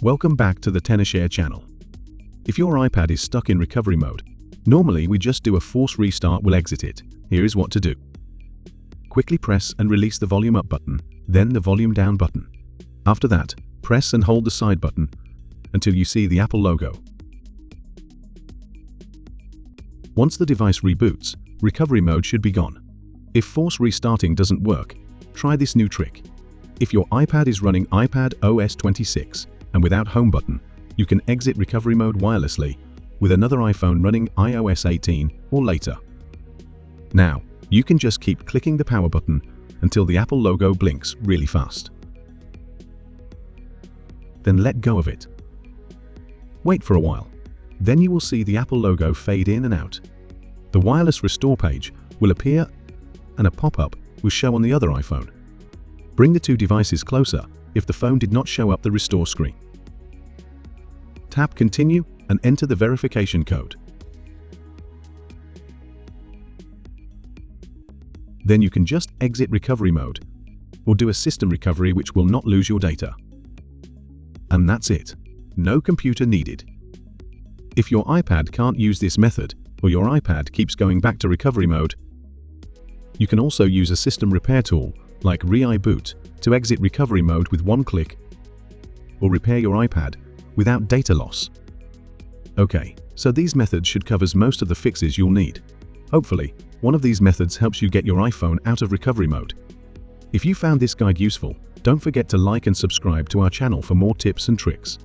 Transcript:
Welcome back to the tenorshare channel. If your iPad is stuck in recovery mode, normally we just do a force restart will exit it. Here is what to do. Quickly press and release the volume up button, then the volume down button. After that, press and hold the side button until you see the Apple logo. Once the device reboots, recovery mode should be gone. If force restarting doesn't work, try this new trick. If your iPad is running iPad OS 26 and without home button, you can exit recovery mode wirelessly with another iPhone running iOS 18 or later. Now, you can just keep clicking the power button until the Apple logo blinks really fast. Then let go of it. Wait for a while. Then you will see the Apple logo fade in and out. The wireless restore page will appear and a pop-up will show on the other iPhone. Bring the two devices closer if the phone did not show up the restore screen. Tap Continue and enter the verification code. Then you can just exit recovery mode or do a system recovery which will not lose your data. And that's it. No computer needed. If your iPad can't use this method or your iPad keeps going back to recovery mode, you can also use a system repair tool like iBoot to exit recovery mode with one click or repair your iPad without data loss. Okay, so these methods should cover most of the fixes you'll need. Hopefully, one of these methods helps you get your iPhone out of recovery mode. If you found this guide useful, don't forget to like and subscribe to our channel for more tips and tricks.